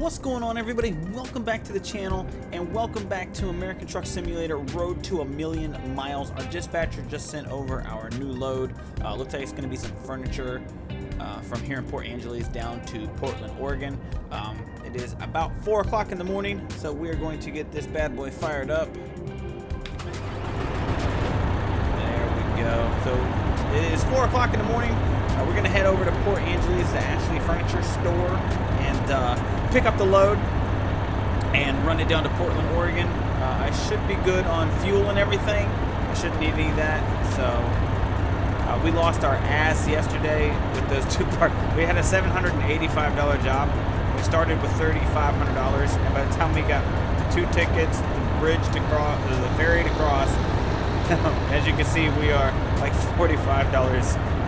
What's going on, everybody? Welcome back to the channel and welcome back to American Truck Simulator Road to a Million Miles. Our dispatcher just sent over our new load. Looks like it's going to be some furniture from here in Port Angeles down to Portland, Oregon. It is about 4 o'clock in the morning, so we are going to get this bad boy fired up. There we go. So it is 4 o'clock in the morning. We're going to head over to Port Angeles, the Ashley Furniture Store, and pick up the load and run it down to Portland, Oregon. I should be good on fuel and everything. I shouldn't need any of that. So we lost our ass yesterday with those two parts. We had a $785 job. We started with $3,500, and by the time we got the 2 tickets, the bridge to cross, the ferry to cross, as you can see, we are like $45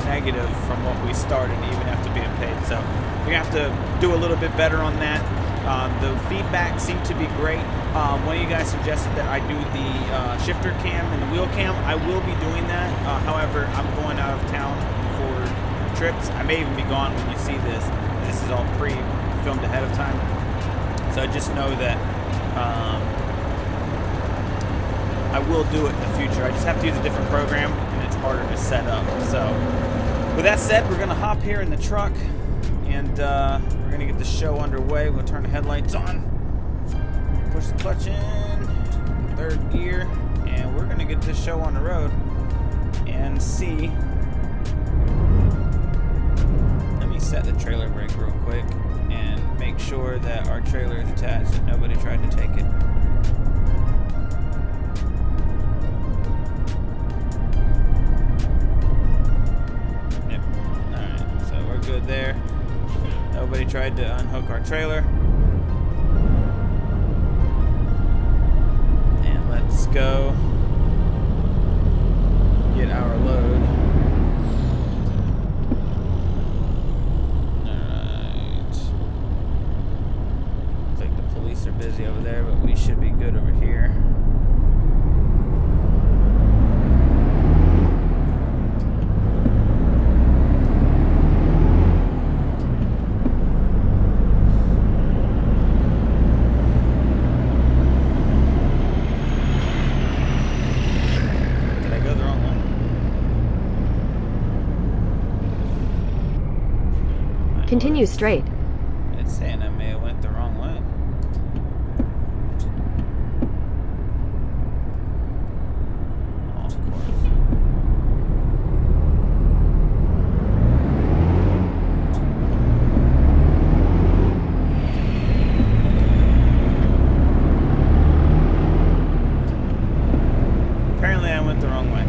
negative from what we started, even after being paid. So we have to do a little bit better on that. The feedback seemed to be great. One of you guys suggested that I do the shifter cam and the wheel cam. I will be doing that. However, I'm going out of town for trips. I may even be gone when you see this. This is all pre-filmed ahead of time. So just know that I will do it in the future. I just have to use a different program and it's harder to set up. So with that said, we're going to hop here in the truck and we're going to get the show underway. We'll turn the headlights on, push the clutch in, 3rd gear, and we're going to get this show on the road and see. Let me set the trailer brake real quick and make sure that our trailer is attached and nobody tried to take it. Good there. Nobody tried to unhook our trailer. And let's go get our load. Alright. Looks like the police are busy over there, but we should be good over here. Continue straight. It's saying I may have went the wrong way. Oh, of course. Apparently I went the wrong way.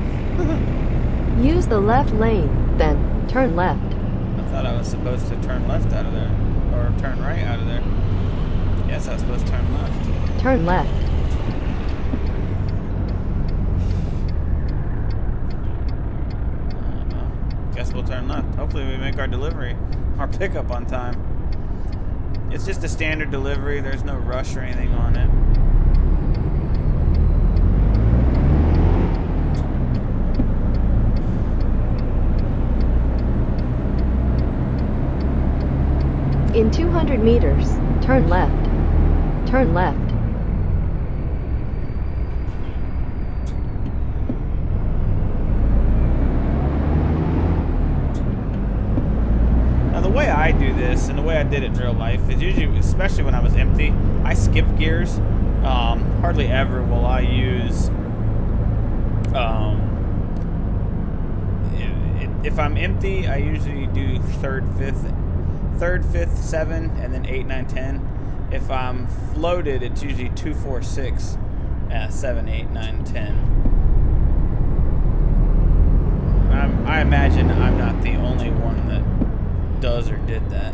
Use the left lane, then turn left. I thought I was supposed to turn left out of there, or turn right out of there. Yes, I was supposed to turn left. Turn left. Guess we'll turn left. Hopefully we make our delivery, our pickup on time. It's just a standard delivery. There's no rush or anything on it. In 200 meters, turn left. Turn left. Now the way I do this, and the way I did it in real life, is usually, especially when I was empty, I skip gears. Hardly ever will I use, if I'm empty, I usually do 3rd, 5th, 7, and then 8, 9, 10. If I'm floated, it's usually 2, 4, 6, 7, 8, 9, 10. I imagine I'm not the only one that does or did that.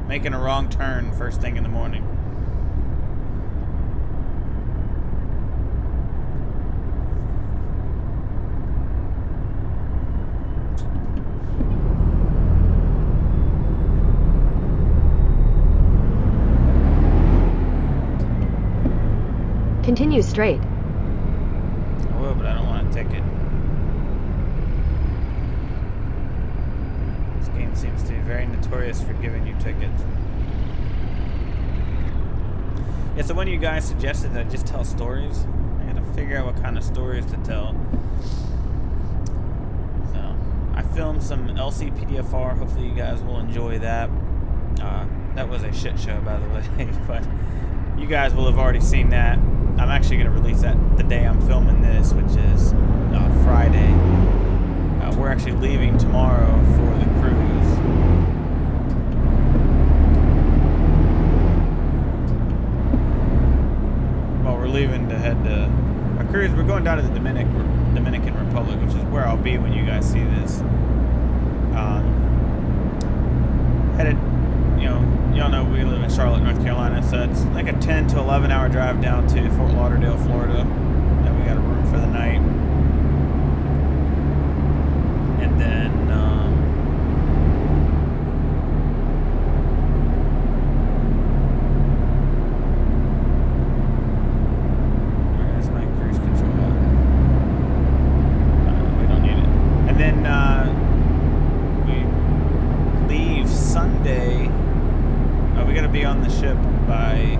Making a wrong turn first thing in the morning. Continue straight. I will, but I don't want a ticket. This game seems to be very notorious for giving you tickets. Yeah, so one of you guys suggested that I just tell stories. I gotta figure out what kind of stories to tell. So, I filmed some LCPDFR. Hopefully you guys will enjoy that. That was a shit show, by the way, but you guys will have already seen that. I'm actually gonna release that the day I'm filming this, which is Friday. We're actually leaving tomorrow for the cruise. Well, we're leaving to head to a cruise. We're going down to the Dominican Republic, which is where I'll be when you guys see this. Headed, y'all know we live in Charlotte, North Carolina, so it's like a 10 to 11 hour drive down to Fort Lauderdale, Florida. Then we got a room for the night. And then, where's my cruise control button? We don't need it. And then, we leave Sunday. We gotta be on the ship by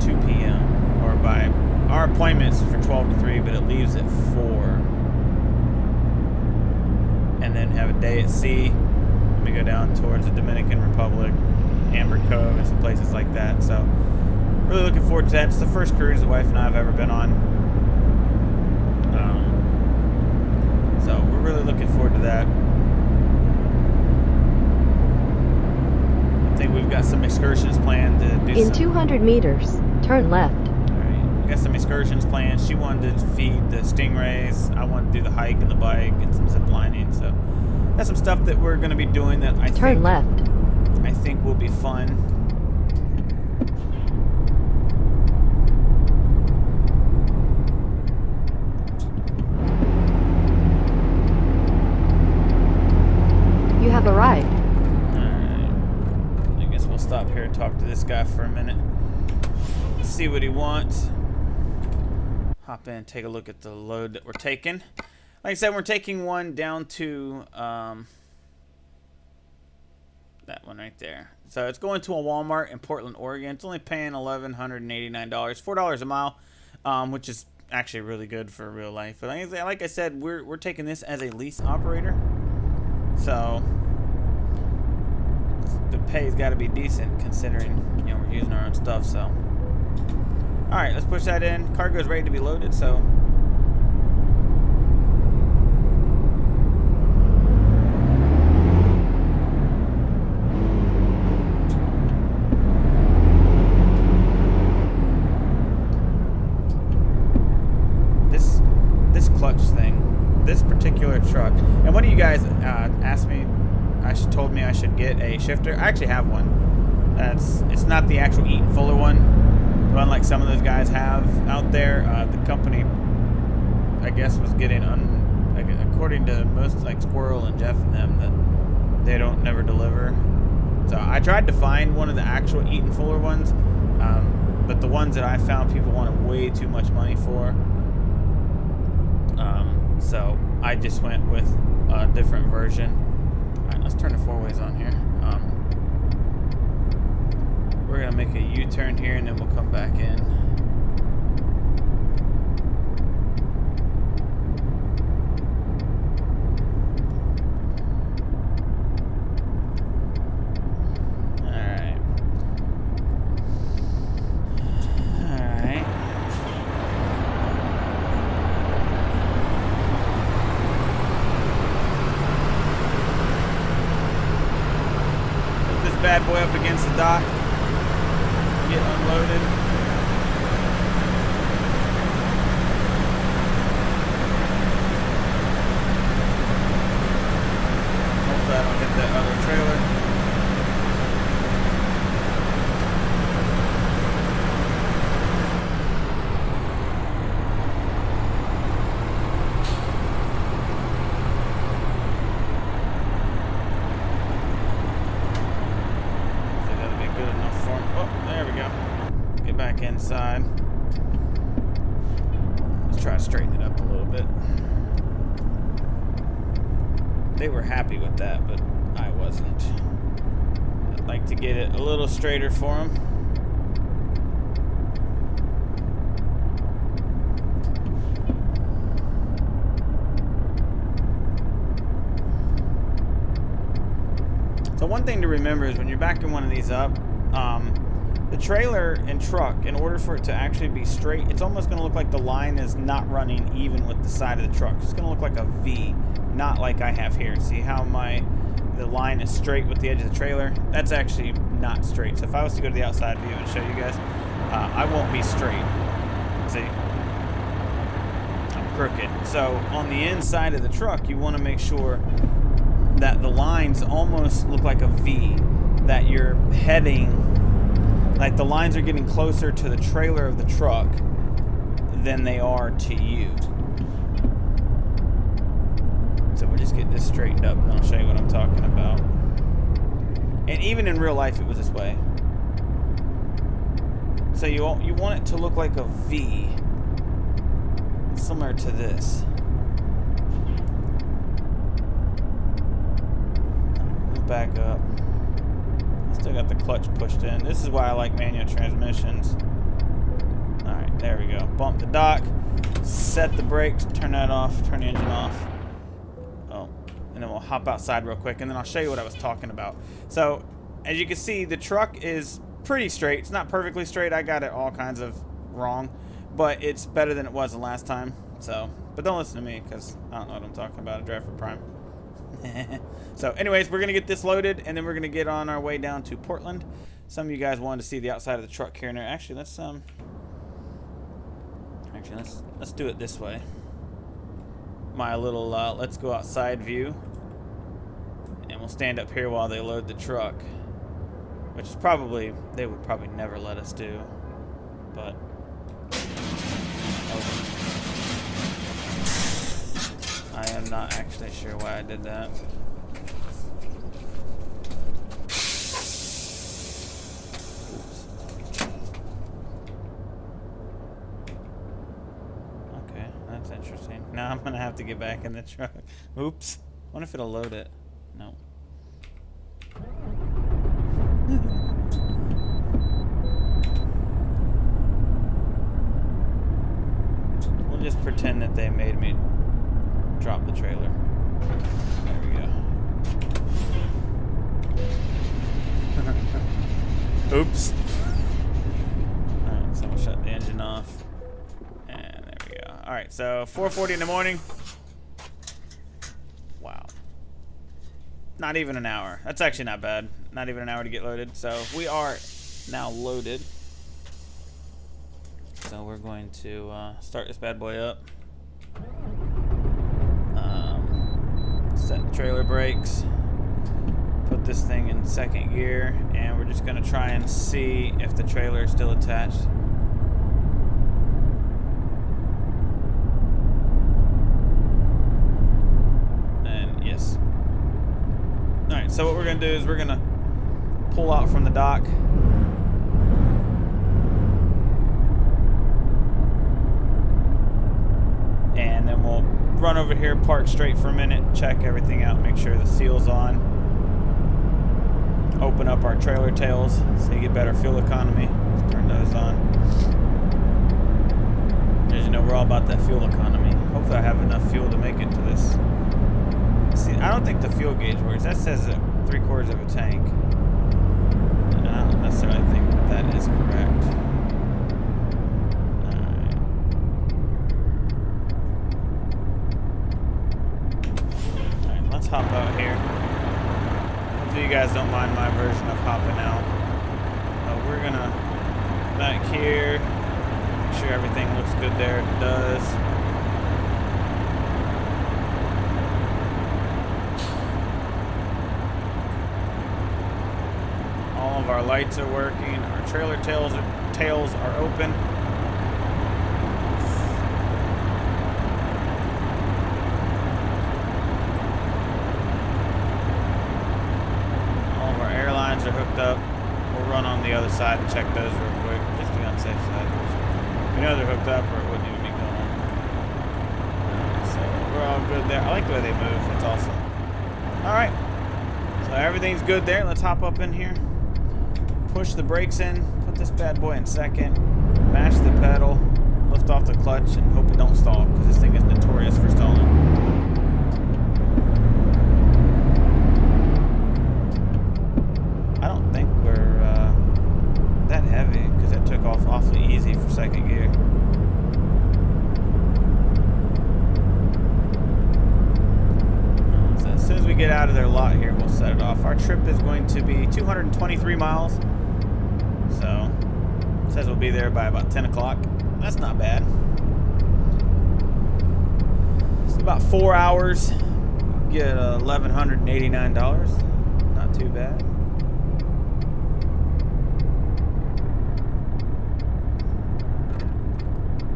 2 p.m. or by our appointment's for 12 to 3, but it leaves at 4. And then have a day at sea. We go down towards the Dominican Republic, Amber Cove, and some places like that. So, really looking forward to that. It's the first cruise the wife and I have ever been on. So, we're really looking forward to that. I think we've got some excursions planned to do. In 200 meters, turn left. Alright, we got some excursions planned. She wanted to feed the stingrays. I wanted to do the hike and the bike and some zip lining. So that's some stuff that we're going to be doing that I think will be fun. You have arrived. Alright. I guess we'll stop here and talk to this guy for a minute. See what he wants. Hop in and take a look at the load that we're taking. Like I said, we're taking one down to that one right there. So it's going to a Walmart in Portland, Oregon. It's only paying $1,189, $4 a mile, which is actually really good for real life. But like I said, we're taking this as a lease operator, so the pay's got to be decent considering we're using our own stuff. So, all right, let's push that in. Cargo's ready to be loaded. So. Clutch thing, this particular truck, and one of you guys asked me, told me I should get a shifter. I actually have one. It's not the actual Eaton Fuller one, but unlike some of those guys have out there. The company, I guess, was getting according to most, like Squirrel and Jeff and them, that they don't never deliver. So I tried to find one of the actual Eaton Fuller ones, but the ones that I found, people wanted way too much money for. So I just went with a different version. All right, let's turn the four-ways on here. We're gonna make a U-turn here, and then we'll come back in. Bad boy up against the dock, get unloaded. Hopefully I don't hit that other trailer. Inside. try to straighten it up a little bit. They were happy with that, but I wasn't. I'd like to get it a little straighter for them. So one thing to remember is when you're backing one of these up, the trailer and truck, in order for it to actually be straight, it's almost going to look like the line is not running even with the side of the truck. It's going to look like a V, not like I have here. See how the line is straight with the edge of the trailer? That's actually not straight. So if I was to go to the outside view and show you guys, I won't be straight. See? I'm crooked. So on the inside of the truck, you want to make sure that the lines almost look like a V, that you're heading, like the lines are getting closer to the trailer of the truck than they are to you. So we'll just get this straightened up and I'll show you what I'm talking about. And even in real life it was this way. So you want it to look like a V, similar to this. Back up. Still got the clutch pushed in. This is why I like manual transmissions. Alright, there we go. Bump the dock, set the brakes, turn that off, turn the engine off. Oh, and then we'll hop outside real quick and then I'll show you what I was talking about. So, as you can see, the truck is pretty straight. It's not perfectly straight. I got it all kinds of wrong, but it's better than it was the last time. So, but don't listen to me because I don't know what I'm talking about. I drive for Prime. So anyways, we're gonna get this loaded and then we're gonna get on our way down to Portland. Some of you guys wanted to see the outside of the truck here and there. Actually, let's do it this way. My little let's go outside view, and we'll stand up here while they load the truck, which is probably, they would probably never let us do, but I am not actually sure why I did that. Oops. Okay, that's interesting. Now I'm gonna have to get back in the truck. Oops. Wonder if it'll load it. No. We'll just pretend that they made me drop the trailer. There we go. Oops. Alright, so we'll shut the engine off. And there we go. Alright, so 4:40 in the morning. Wow. Not even an hour. That's actually not bad. Not even an hour to get loaded. So we are now loaded. So we're going to start this bad boy up. Set the trailer brakes, put this thing in second gear, and we're just going to try and see if the trailer is still attached. And yes. Alright, so what we're going to do is we're going to pull out from the dock. And then we'll run over here, park straight for a minute, check everything out, make sure the seal's on. Open up our trailer tails so you get better fuel economy. Let's turn those on. As you know, we're all about that fuel economy. Hopefully I have enough fuel to make it to this. See, I don't think the fuel gauge works. That says 3/4 of a tank. And I don't necessarily think that is correct. Let's hop out here. Hopefully you guys don't mind my version of hopping out. We're gonna back here, make sure everything looks good there. It does. All of our lights are working. Our trailer tails are open. Are hooked up. We'll run on the other side and check those real quick, just to be on the safe side. We know they're hooked up or it wouldn't even be going. all good there. I like the way they move. It's awesome. All right. So everything's good there. Let's hop up in here. Push the brakes in. Put this bad boy in second. Mash the pedal. Lift off the clutch and hope it don't stall because this thing is notorious for stalling. I don't think we're that heavy because it took off awfully easy for second gear. So as soon as we get out of their lot here, we'll set it off. Our trip is going to be 223 miles. So it says we'll be there by about 10 o'clock. That's not bad. It's about 4 hours. Get $1,189. Not too bad.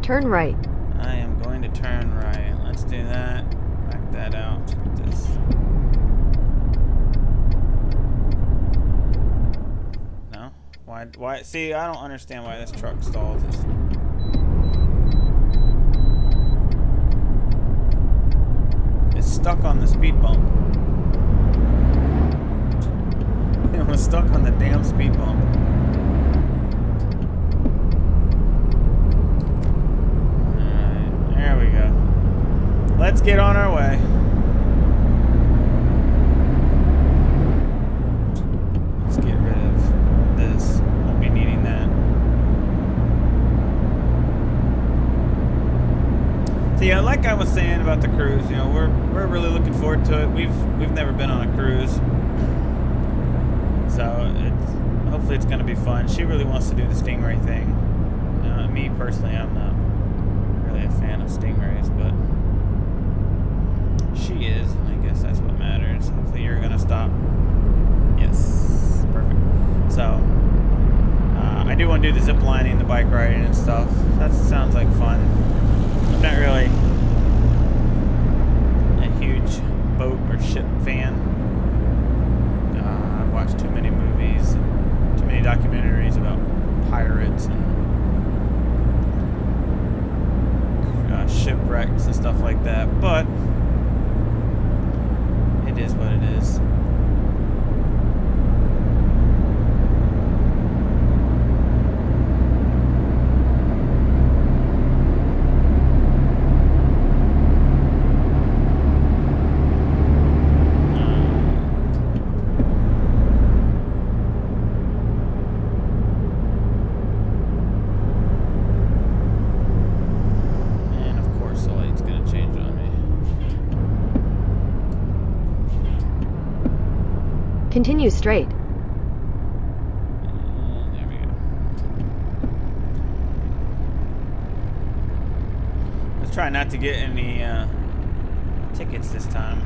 Turn right. I am going to turn right. Let's do that. Back that out. Put this. No? Why? See, I don't understand why this truck stalls. It's stuck on the speed bump. It was stuck on the damn speed bump. There we go. Let's get on our way. Let's get rid of this. Won't be needing that. So yeah, like I was saying about the cruise, you know, we're really looking forward to it. We've never been on a cruise, so hopefully it's going to be fun. She really wants to do the Stingray thing. Me personally, I'm not really a fan of Stingrays, but she is, and I guess that's what matters. Hopefully you're gonna stop. Yes, perfect. So I do want to do the zip lining, the bike riding and stuff. That sounds like fun. I'm not really a huge boat or ship fan. I've watched too many movies, and too many documentaries about pirates and shipwrecks and stuff like that, but it is what it is. Continue straight. There we go. Let's try not to get any tickets this time.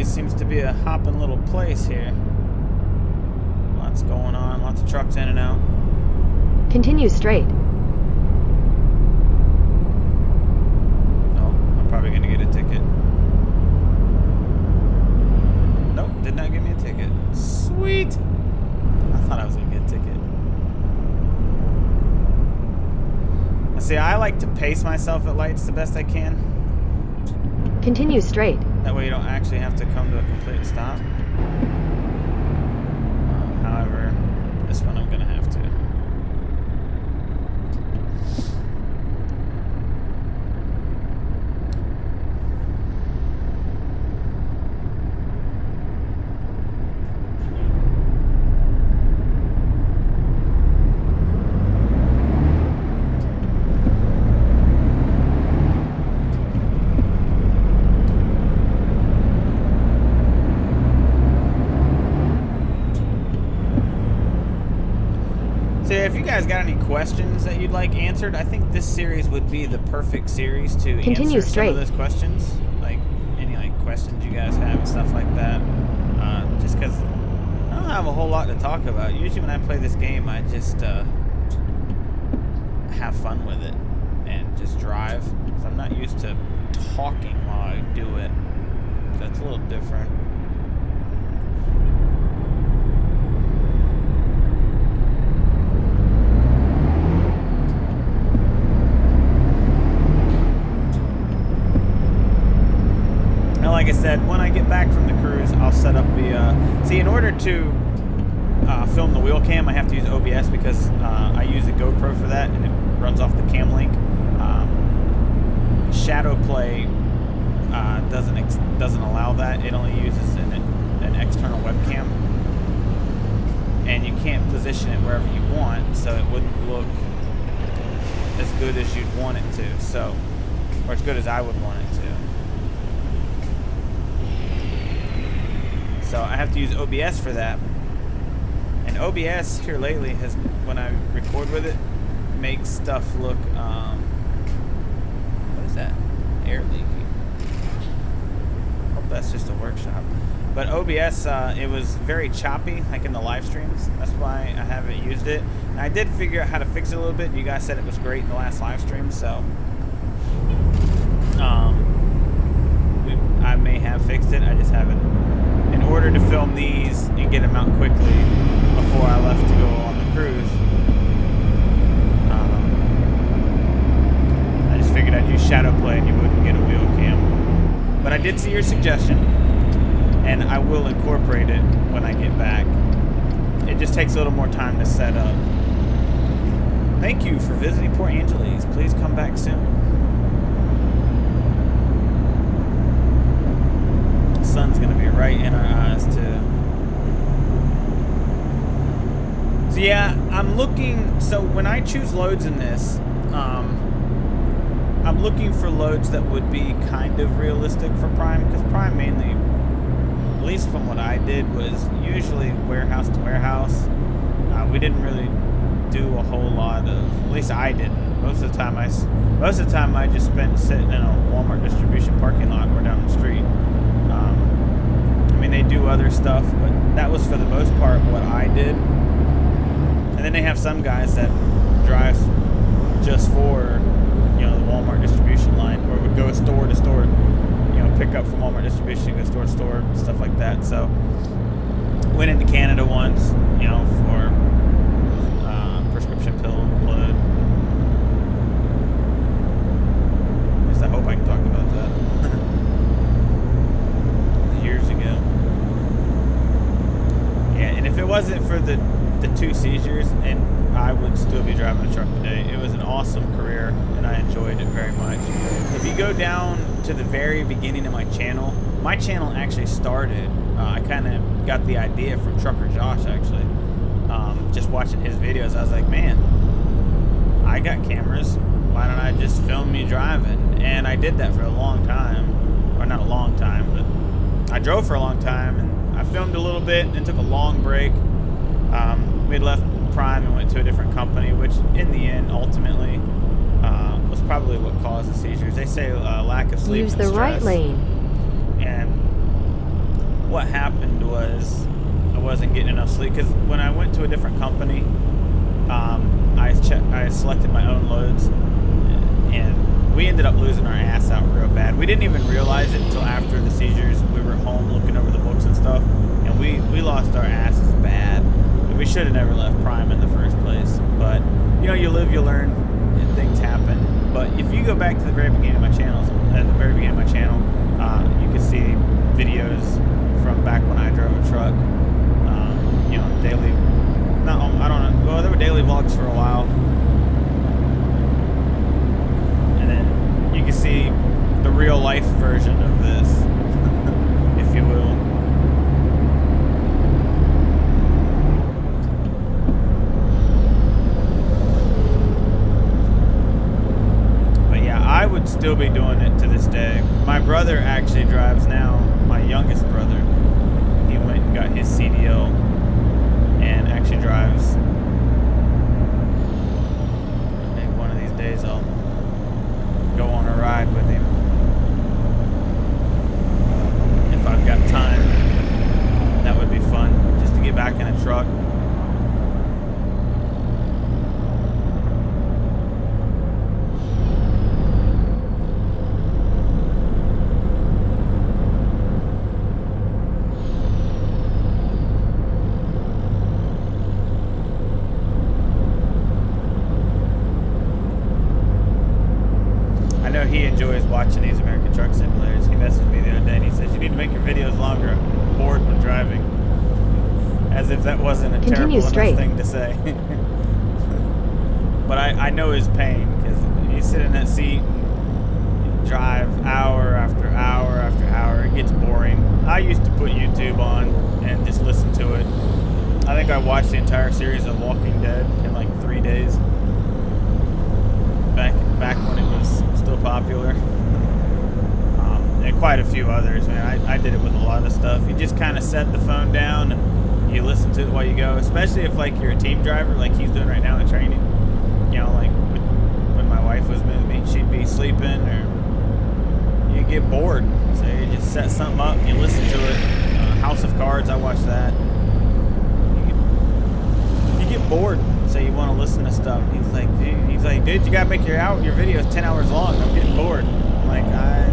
Seems to be a hopping little place here. Lots going on, lots of trucks in and out. Continue straight. Oh, I'm probably going to get a ticket. Nope, did not give me a ticket. Sweet! I thought I was going to get a ticket. See, I like to pace myself at lights the best I can. Continue straight. That way you don't actually have to come to a complete stop. However, this one I'm going to have to. So if you guys got any questions that you'd like answered, I think this series would be the perfect series to Continue answer straight. some of those questions. Like any questions you guys have and stuff like that. Just because I don't have a whole lot to talk about. Usually when I play this game, I just have fun with it and just drive. So I'm not used to talking while I do it. That's a little different. Now, like I said, when I get back from the cruise, I'll set up the... see, in order to film the wheel cam, I have to use OBS because I use a GoPro for that, and it runs off the cam link. Shadow Play doesn't allow that. It only uses an external webcam, and you can't position it wherever you want, so it wouldn't look as good as you'd want it to. So, or as good as I would want it to. So I have to use OBS for that. And OBS here lately has, when I record with it, makes stuff look, what is that? Air leaking. Hope that's just a workshop. But OBS, it was very choppy, like in the live streams. That's why I haven't used it. And I did figure out how to fix it a little bit. You guys said it was great in the last live stream, so I may have fixed it. I just haven't. In order to film these and get them out quickly before I left to go on the cruise, I just figured I'd use Shadow Play and you wouldn't get a wheel cam. But I did see your suggestion, and I will incorporate it when I get back. It just takes a little more time to set up. Thank you for visiting Port Angeles. Please come back soon. The sun's gonna be right in our eyes too. So yeah, I'm looking, so when I choose loads in this, I'm looking for loads that would be kind of realistic for Prime, because Prime mainly, at least from what I did, was usually warehouse to warehouse. We didn't really do a whole lot of, at least I didn't. Most of the time I just spent sitting in a Walmart distribution parking lot or down the street. I mean, they do other stuff, but that was for the most part what I did. And then they have some guys that drive just for, you know, the Walmart distribution line, or would go store to store, you know, pick up from Walmart distribution, go store to store, stuff like that. So went into Canada once, you know, for prescription pill load. At least I hope I can talk about that. Years ago. Yeah, and if it wasn't for the 2 seizures, and I would still be driving a truck today. It was an awesome career, and I enjoyed it very much. If you go down to the very beginning of my channel actually started, I kind of got the idea from Trucker Josh, actually. Just watching his videos, I was like, man, I got cameras. Why don't I just film me driving? And I did that for a long time. Or not a long time, but I drove for a long time, and I filmed a little bit, and took a long break. We had left Prime and went to a different company, which in the end, ultimately, was probably what caused the seizures. They say lack of sleep Use and the stress. right lane. And what happened was I wasn't getting enough sleep, because when I went to a different company, I selected my own loads, and we ended up losing our ass out real bad. We didn't even realize it until after the seizures. We were home looking over the books and stuff, and we lost our asses bad. We should have never left Prime in the first place. But, you know, you live, you learn, and things happen. But if you go back to the very beginning of my channel, you can see videos from back when I drove a truck. You know, daily, I don't know, well, there were daily vlogs for a while. And then you can see the real life version of this, if you will. I would still be doing it to this day. My brother actually drives now, my youngest brother. He went and got his CDL and actually drives he enjoys watching these American Truck Simulators. He messaged me the other day and he says, you need to make your videos longer. I'm bored when driving. As if that wasn't a terrible enough thing to say. But I know his pain, because you sit in that seat and drive hour after hour after hour. It gets boring. I used to put YouTube on and just listen to it. I think I watched the entire series of Walking Dead in like 3 days. Back when it was still popular. And quite a few others, man. I did it with a lot of stuff. You just kind of set the phone down and you listen to it while you go, especially if like you're a team driver like he's doing right now in the training. You know, like when my wife was with me, she'd be sleeping or you get bored. So you just set something up, you listen to it. House of Cards, I watch that. You get bored, so you want to listen to stuff. He's like, dude, you gotta make your videos 10 hours long. I'm getting bored. I'm like, I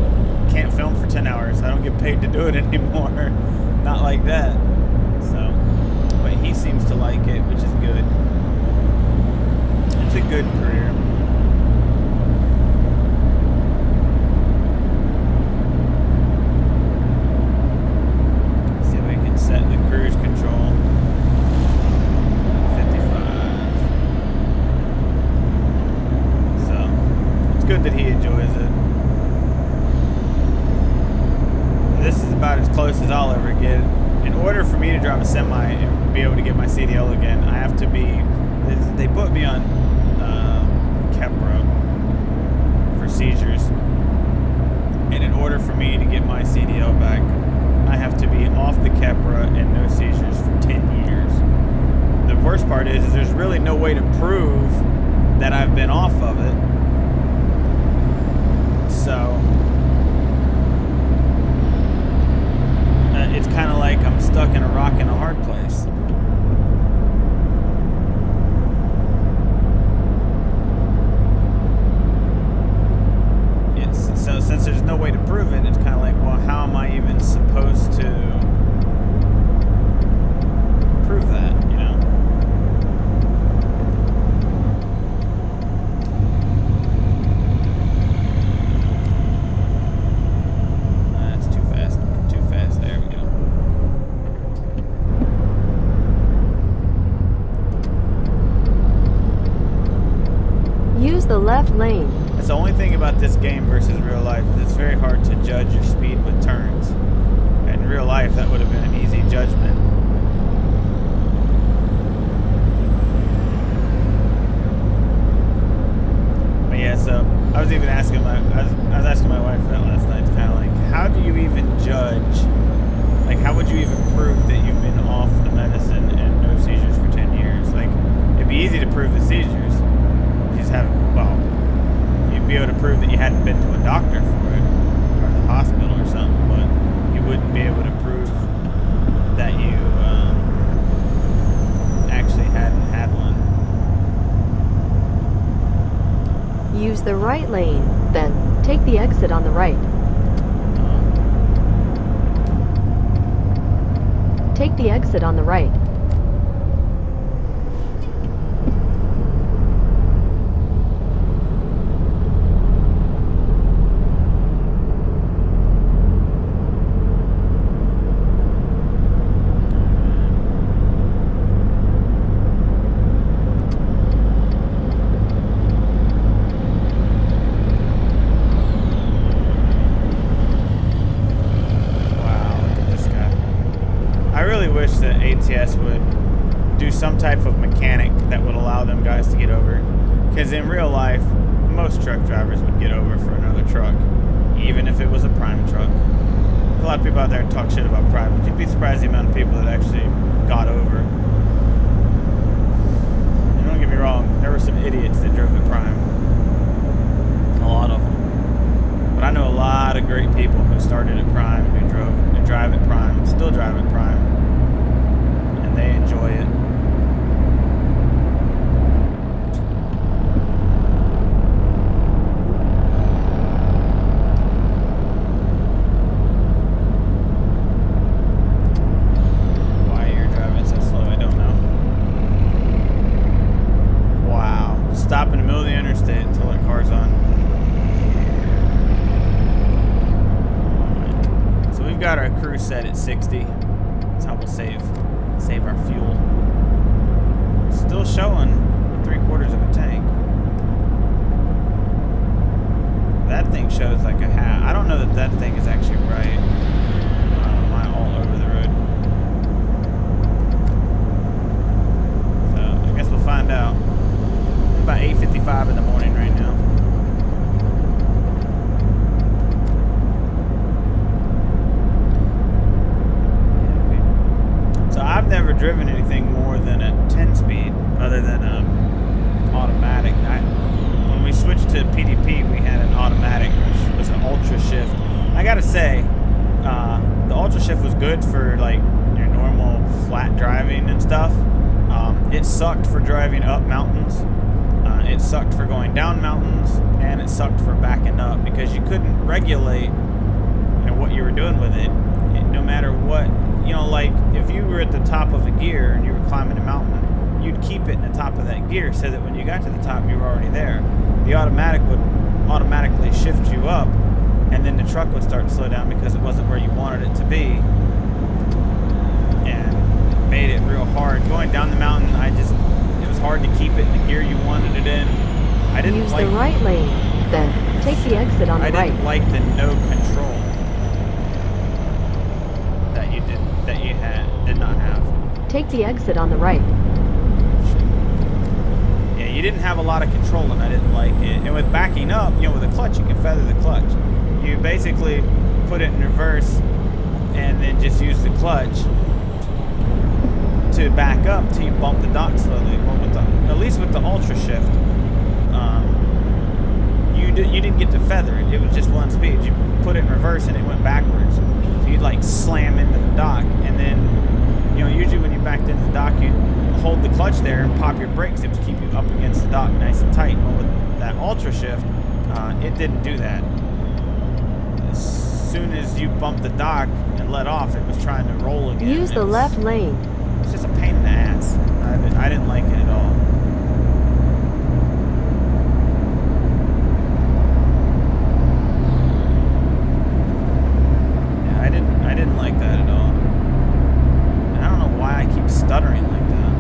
can't film for 10 hours. I don't get paid to do it anymore. Not like that. So, but he seems to like it, which is good. It's a good career. Let's see if we can set the cruise control. 55. So, it's good that he enjoys it. This is about as close as I'll ever get. In order for me to drive a semi and be able to get my CDL again, I have to be. They put me on Kepra for seizures, and in order for me to get my CDL back, I have to be off the Kepra and no seizures for 10 years. The worst part is there's really no way to prove that I've been off of it. So it's kind of like I'm stuck in a rock and a hard place. So since there's no way to prove it, it's kind of like, well, how am I even supposed to prove that, you know? That's too fast. Too fast. There we go. Use the left lane. That's the only thing about this game versus real life is it's very hard to judge your speed with turns. In real life, that would have been an easy judgment. But yeah, so I was even asking I was asking my wife that last night. It's kind of like, how do you even judge? Like, how would you even prove that you've been off the medicine and no seizures for 10 years? Like, it'd be easy to prove the seizures. You just have, well, you'd be able to prove that you hadn't been to a doctor for it or the hospital or something, but you wouldn't be able to prove that you actually hadn't had one. Use the right lane, then take the exit on the right. Take the exit on the right. ATS would do some type of mechanic that would allow them guys to get over. Because in real life, most truck drivers would get over for another truck, even if it was a prime truck. There's a lot of people out there that talk shit about prime, but you'd be surprised the amount of people that actually got over. And don't get me wrong, there were some idiots that drove at prime. A lot of them. But I know a lot of great people who started at prime, who drive at prime, still drive at prime. They enjoy it. Why you're driving so slow, I don't know. Wow. Stop in the middle of the interstate until that car's on. got our cruise set at 60. That's how we'll save our fuel. Still showing 3/4 of a tank. That thing shows like a half. I don't know that that thing is actually right. Am I all over the road? So I guess we'll find out. It's about 8:55 in the morning right now. So I've never driven anything more than a 10-speed, other than automatic. When we switched to PDP, we had an automatic, which was an ultra shift. I gotta say, the ultra shift was good for like your normal flat driving and stuff. It sucked for driving up mountains. It sucked for going down mountains, and it sucked for backing up because you couldn't regulate, what you were doing with it. No matter what, like if you were at the top of a gear and you were climbing a mountain, you'd keep it in the top of that gear so that when you got to the top, you were already there. The automatic would automatically shift you up, and then the truck would start to slow down because it wasn't where you wanted it to be, and made it real hard. Going down the mountain, it was hard to keep it in the gear you wanted it in. I didn't Use like the right lane, then take the exit on the right. I didn't like the no control that you did not have. Take the exit on the right. Yeah, you didn't have a lot of control, and I didn't like it. And with backing up, with a clutch, you can feather the clutch. You basically put it in reverse and then just use the clutch to back up till you bump the dock slowly. Well, at least with the ultra shift, you didn't get to feather it. It was just one speed. You put it in reverse and it went backwards. So you'd like slam into the dock, and then usually when you backed into the dock, you'd hold the clutch there and pop your brakes. It would keep you up against the dock nice and tight. Well, with that ultra shift, it didn't do that. As soon as you bumped the dock and let off, it was trying to roll again. Use the left lane. It's just a pain in the ass. I didn't like it at all. Yeah, I didn't like that at all. And I don't know why I keep stuttering like that.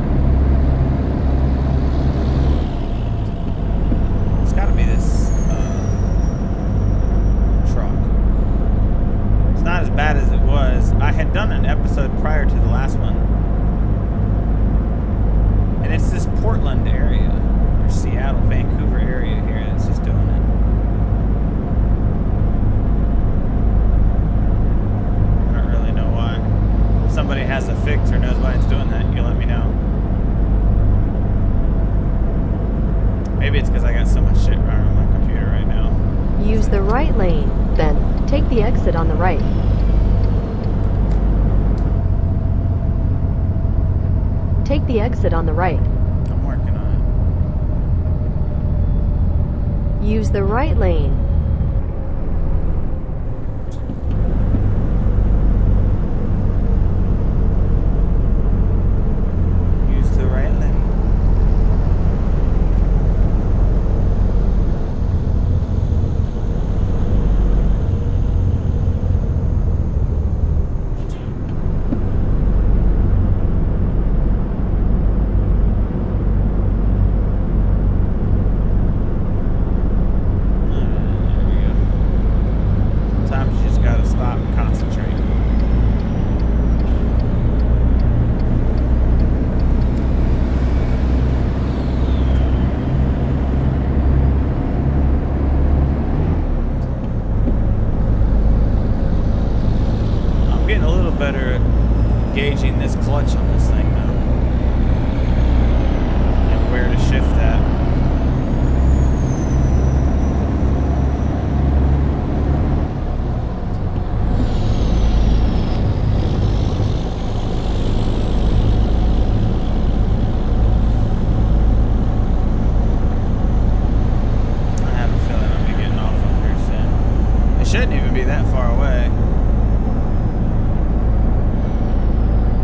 It's got to be this truck. It's not as bad as it was. I had done an episode prior to the last one. And it's this Portland area, or Seattle, Vancouver area here that's just doing it. I don't really know why. If somebody has a fix or knows why it's doing that, you let me know. Maybe it's because I got so much shit running on my computer right now. Use the right lane, then take the exit on the right. Take the exit on the right. I'm working on it. Use the right lane. Use the right lane. Better at gauging this clutch on this thing now, and where to shift that. I have a feeling I'll be getting off up here soon. It shouldn't even be that far away.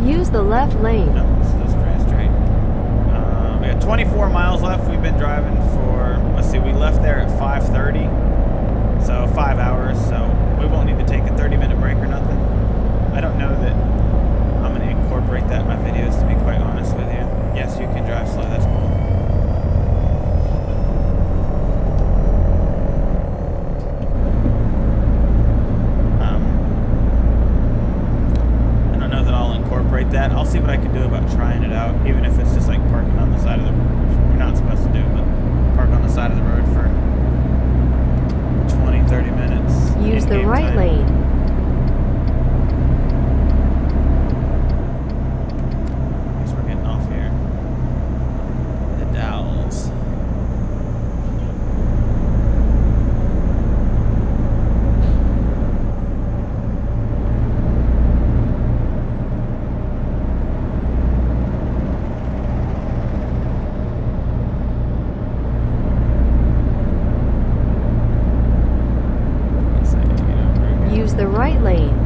Use the left lane. No, it's pretty straight. We got 24 miles left. We've been driving for, let's see, we left there at 5:30, so 5 hours, so we won't need to take a 30-minute break or nothing. I don't know that I'm going to incorporate that in my videos, to be quite honest with you. Yes, you can drive slow. That's cool. I don't know that I'll incorporate that. I'll see what I can do about trying it out, even if it's just like parking on the side of the road, which you're not supposed to do, but park on the side of the road for 20, 30 minutes. Use the right lane. Guess we're getting off here. The Dowels. Use the right lane.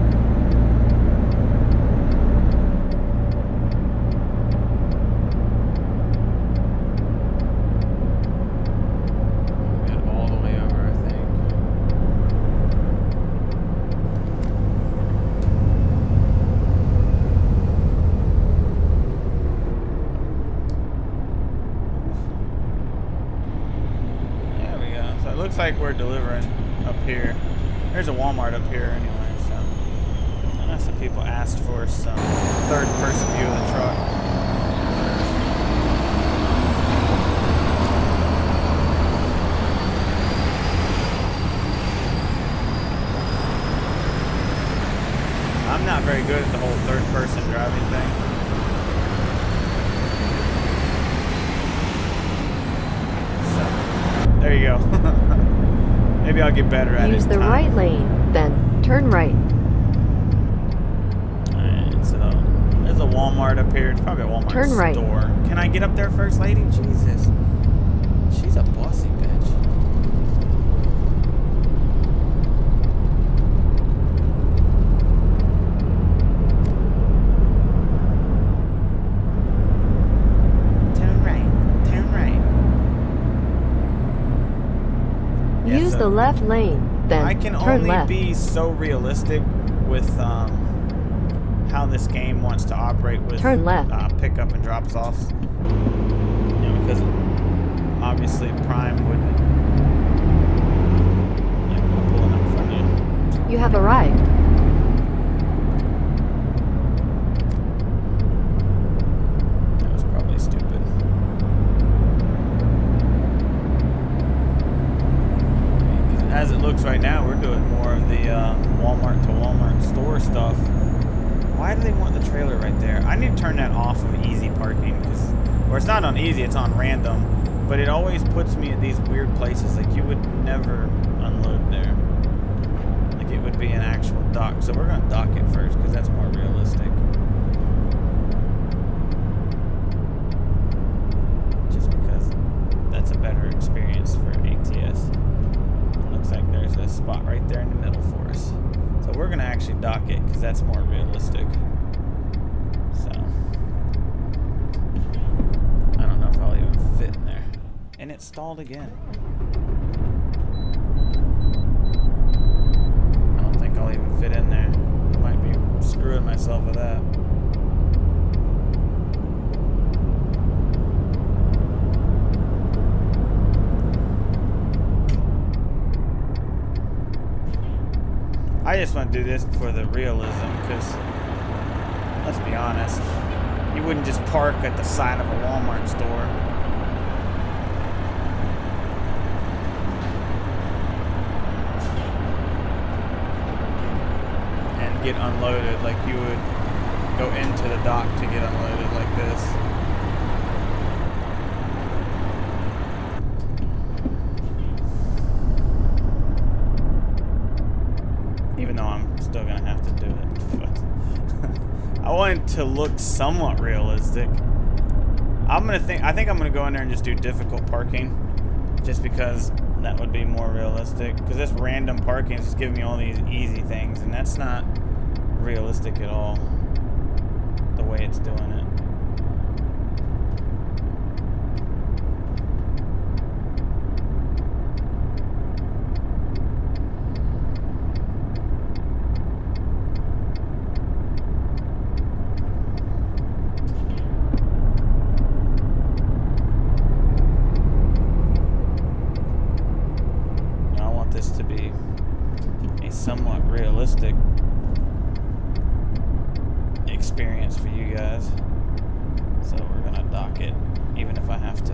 Get all the way over, I think. There we go. So it looks like we're delivering up here. There's a Walmart up here anyway, so unless the people asked for some third-person view of the truck. I'm not very good at the whole third-person driving thing. So, there you go. Maybe I'll get better at it. Use the right lane, then turn right. Alright, so there's a Walmart up here. It's probably a Walmart Turn right. store. Can I get up there first, lady? Jesus. She's a bossy bitch. Turn right. Turn right. Yeah, Use so the left lane, then I can turn only left. be so realistic with how this game wants to operate with Turn left. pickup and drops offs. You know, because obviously Prime wouldn't. I'm pulling up in front of you. You have arrived. That was probably stupid. As it looks right now, we're doing more of the Walmart to Walmart store stuff. Why do they want the trailer right there? I need to turn that off of easy parking, or it's not on easy, it's on random, but it always puts me at these weird places. Like, you would never unload there. Like, it would be an actual dock. So we're gonna dock it first because that's more realistic. Just because that's a better experience for an ATS. Looks like there's a spot right there in the middle for us. So we're gonna actually dock it because that's more realistic. So I don't know if I'll even fit in there. And it stalled again. I don't think I'll even fit in there. I might be screwing myself with that. I just want to do this for the realism, because let's be honest, you wouldn't just park at the side of a Walmart store. And get unloaded like you would go into the dock to get unloaded like this. Even though I'm still gonna have to do it. But I want it to look somewhat realistic. I think I'm gonna go in there and just do difficult parking, just because that would be more realistic. Because this random parking is just giving me all these easy things, and that's not realistic at all. The way it's doing it. somewhat realistic experience for you guys. So we're gonna dock it, even if I have to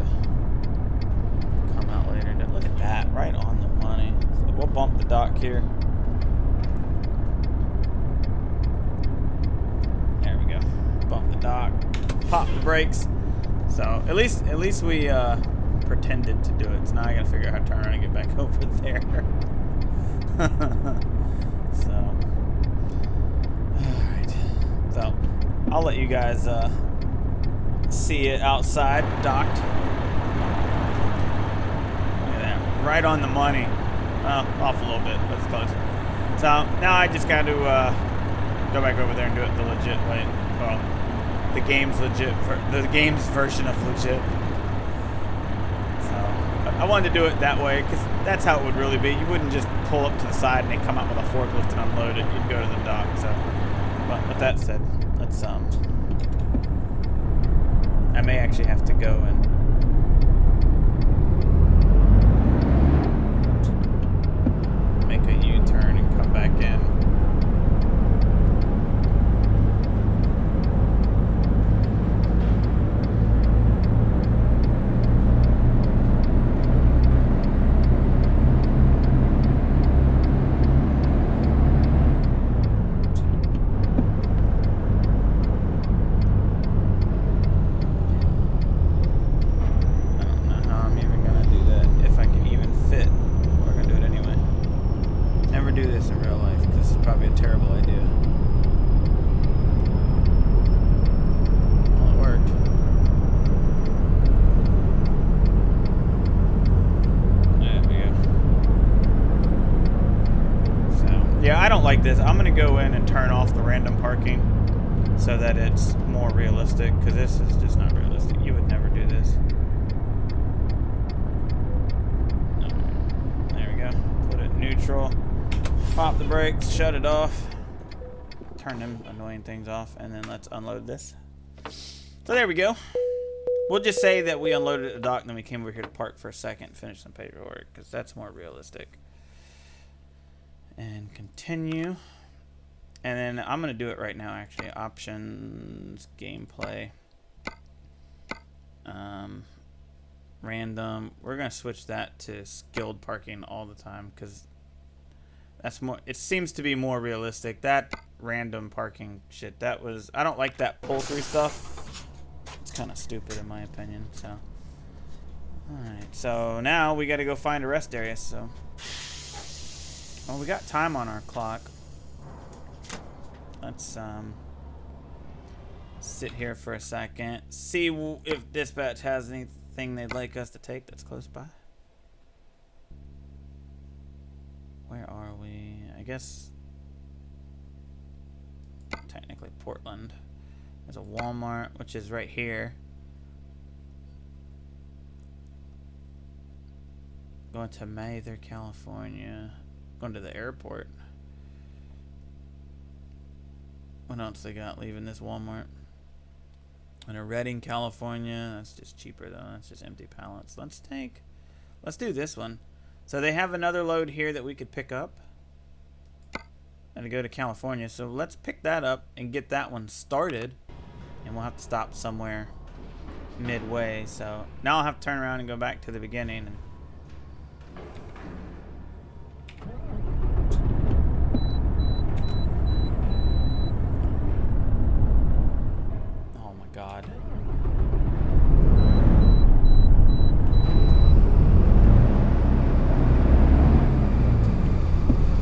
come out later. Look at that, right on the money. So we'll bump the dock here. There we go. Bump the dock, pop the brakes. So at least we pretended to do it. So now I gotta figure out how to turn around and get back over there. So, all right. So I'll let you guys see it outside, docked. Look at that, right on the money. Off a little bit, but it's close. So now I just got to go back over there and do it the legit way. Well, the game's version of legit. So I wanted to do it that way because that's how it would really be. You wouldn't just pull up to the side and they come out with a forklift and unload it. You'd go to the dock. So, but with that said, let's I may actually have to go and make a U-turn and come back in. Like this, I'm gonna go in and turn off the random parking so that it's more realistic, because this is just not realistic. You would never do this. There we go. Put it neutral, pop the brakes, shut it off, turn them annoying things off, and then let's unload this. So there we go. We'll just say that we unloaded at the dock and then we came over here to park for a second, finish some paperwork, because that's more realistic. And continue. And then I'm going to do it right now, actually. Options, gameplay. Random. We're going to switch that to skilled parking all the time, because that's more, it seems to be more realistic. That random parking shit, that was, I don't like that pull through stuff. It's kind of stupid in my opinion. So, alright, so now we got to go find a rest area. So, well, we got time on our clock. Let's sit here for a second, see if dispatch has anything they'd like us to take that's close by. Where are we? I guess technically Portland. There's a Walmart, which is right here. Going to Mather, California. Going to the airport. What else they got leaving this Walmart? And a Redding, California. That's just cheaper though. That's just empty pallets. Let's do this one. So they have another load here that we could pick up and to go to California. So let's pick that up and get that one started. And we'll have to stop somewhere midway. So now I'll have to turn around and go back to the beginning. And God.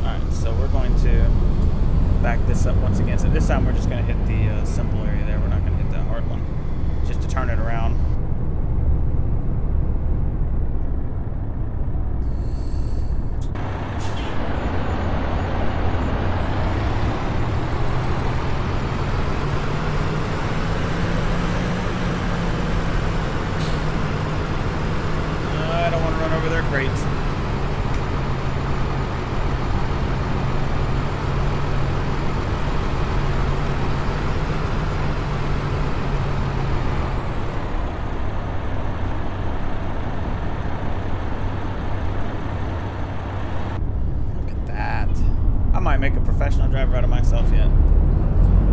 Alright, so we're going to back this up once again. So this time we're just going to hit the simple area there. We're not going to hit that hard one. Just to turn it around. Crates. Look at that. I'm might make a professional driver out of myself yet.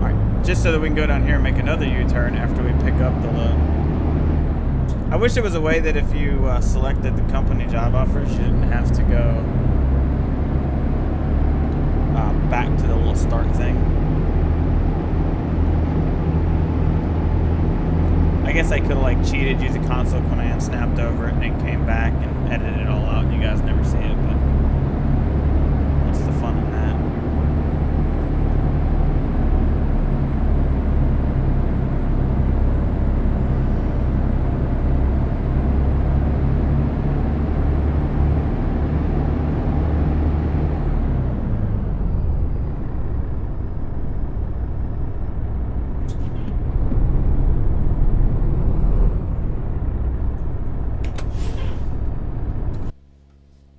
Alright, just so that we can go down here and make another U-turn after we pick up the load. I wish there was a way that if you selected the company job offers, you didn't have to go back to the little start thing. I guess I could have like cheated, used a console command, snapped over it, and then came back and edited it all out. You guys never see it, but what's the fun in that?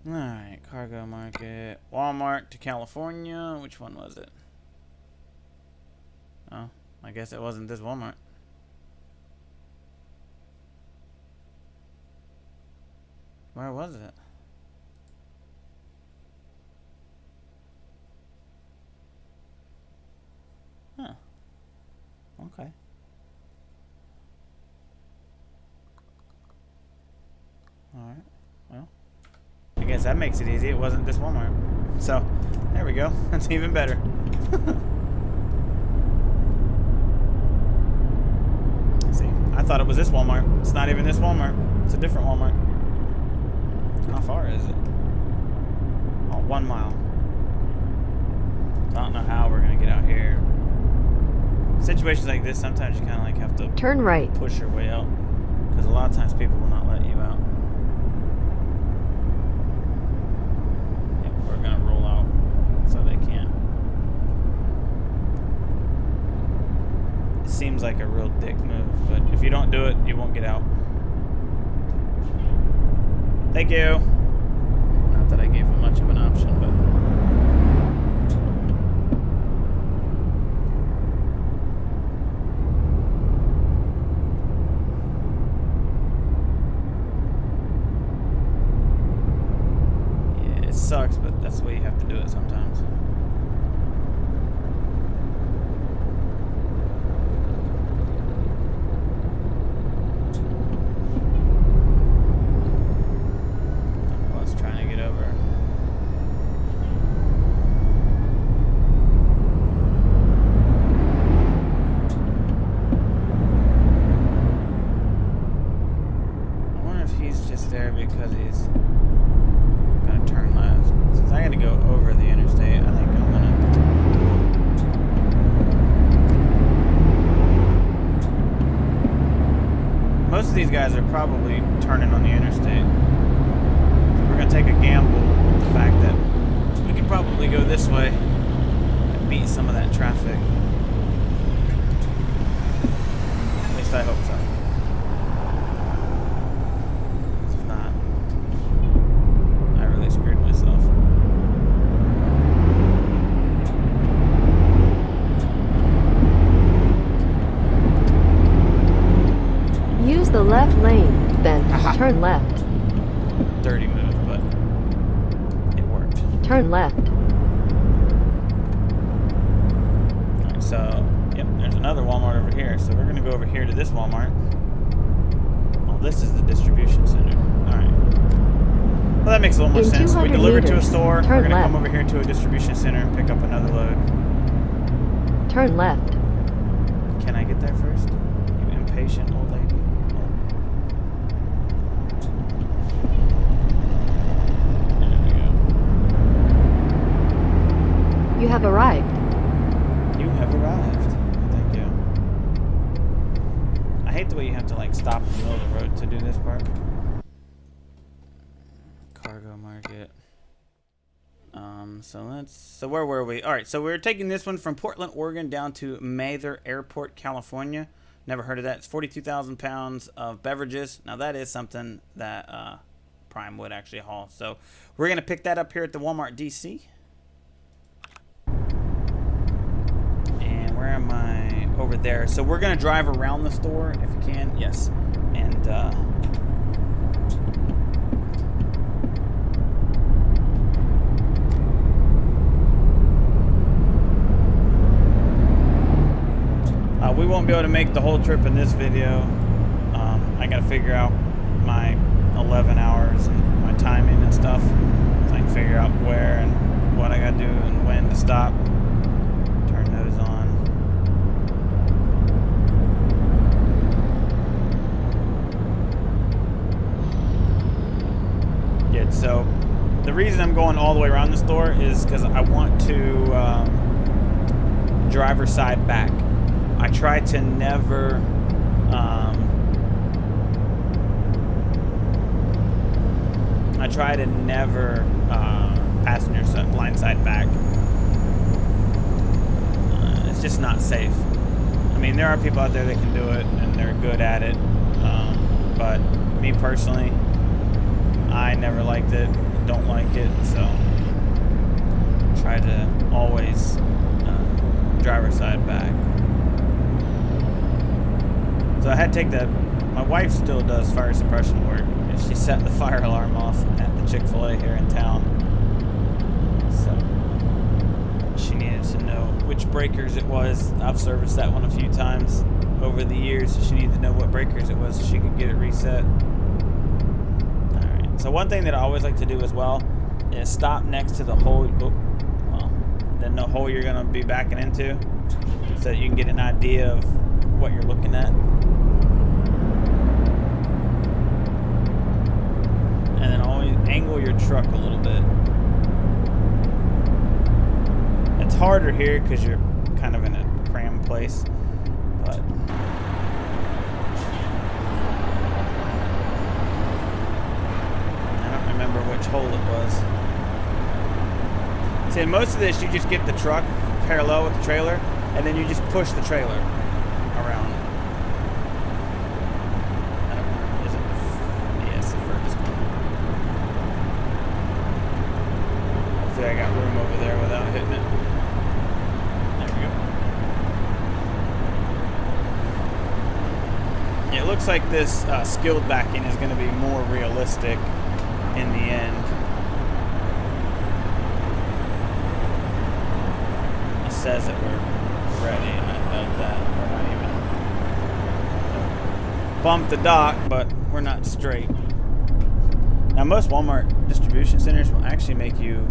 Alright, cargo market. Walmart to California. Which one was it? Oh, I guess it wasn't this Walmart. Where was it? Huh. Okay. Alright, well. I guess that makes it easy. It wasn't this Walmart. So, there we go. That's even better. See, I thought it was this Walmart. It's not even this Walmart. It's a different Walmart. How far is it? Oh, 1 mile. I don't know how we're going to get out here. Situations like this, sometimes you kind of like have to Turn right. push your way out. Because a lot of times people will not let you out. We're gonna roll out so they can't. It seems like a real dick move, but if you don't do it, you won't get out. Thank you. Not that I gave him much of an option, but sucks, but that's the way you have to do it sometimes. Bus trying to get over. I wonder if he's just there because he's gonna turn left. Since I gotta go over the interstate, I think I'm gonna. Most of these guys are probably turning on the interstate. So we're gonna take a gamble with the fact that we could probably go this way and beat some of that traffic. At least I hope so. Screwed myself. Use the left lane, then turn left. Dirty move, but it worked. Turn left. Alright, so, yep, there's another Walmart over here. So we're going to go over here to this Walmart. Oh, this is the distribution center. Alright. Well, that makes a little more sense. We delivered to a store. We're going to come over here to a distribution center and pick up another load. Turn left. Can I get there first? You impatient old lady. There we go. You have arrived. You have arrived. Thank you. I hate the way you have to like stop in the middle of the road to do this part. Cargo market. So where were we? All right, so we're taking this one from Portland, Oregon down to Mather Airport, California. Never heard of that. It's 42,000 pounds of beverages. Now that is something that Prime would actually haul. So we're going to pick that up here at the Walmart DC. And where am I? Over there. So we're going to drive around the store if you can. Yes. And won't be able to make the whole trip in this video. I gotta figure out my 11 hours and my timing and stuff, so I can figure out where and what I gotta do and when to stop. Turn those on. Good. So the reason I'm going all the way around the store is because I want to driver's side back. I try to never passenger side, blind side back. It's just not safe. I mean, there are people out there that can do it and they're good at it, but me personally, I never liked it, don't like it, so try to always driver's side back. So I had to take that. My wife still does fire suppression work, and she set the fire alarm off at the Chick-fil-A here in town. So she needed to know which breakers it was. I've serviced that one a few times over the years, so she needed to know what breakers it was so she could get it reset. Alright, so one thing that I always like to do as well is stop next to the hole, the hole you're going to be backing into, so that you can get an idea of what you're looking at. And then always angle your truck a little bit. It's harder here because you're kind of in a crammed place, but I don't remember which hole it was. See, in most of this, you just get the truck parallel with the trailer, and then you just push the trailer around. I don't remember. Is it? Yeah, it's the furthest one. Hopefully I got room over there without hitting it. There we go. Yeah, it looks like this skilled backing is going to be more realistic in the end. It says that we're ready, and I doubt that. We're not even bumped the dock, but we're not straight. Now, most Walmart distribution centers will actually make you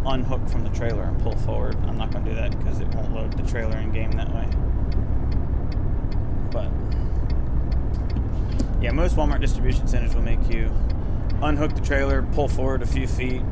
unhook from the trailer and pull forward. I'm not going to do that because it won't load the trailer in game that way. But yeah, most Walmart distribution centers will make you unhook the trailer, pull forward a few feet.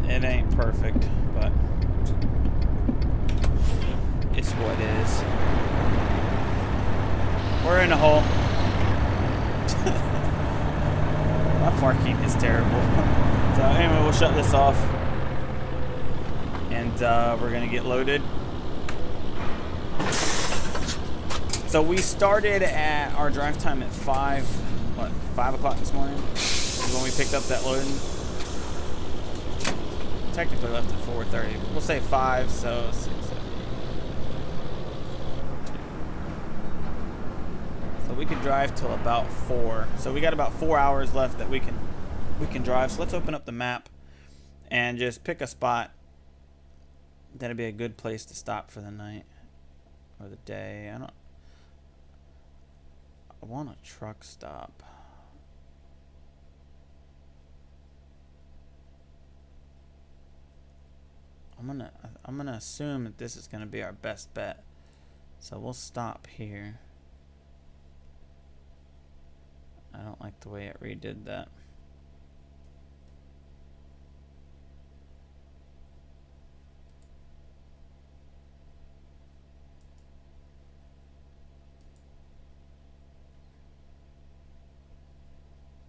It ain't perfect, but it's what it is. We're in a hole. My parking is terrible. So anyway, we'll shut this off, and we're gonna get loaded. So we started at our drive time at 5 o'clock this morning is when we picked up that loading. Technically left at 4:30. We'll say 5, so 6, 7, 8. So we could drive till about 4. So we got about 4 hours left that we can drive. So let's open up the map and just pick a spot that'd be a good place to stop for the night or the day. I want a truck stop. I'm gonna assume that this is gonna be our best bet. So we'll stop here. I don't like the way it redid that.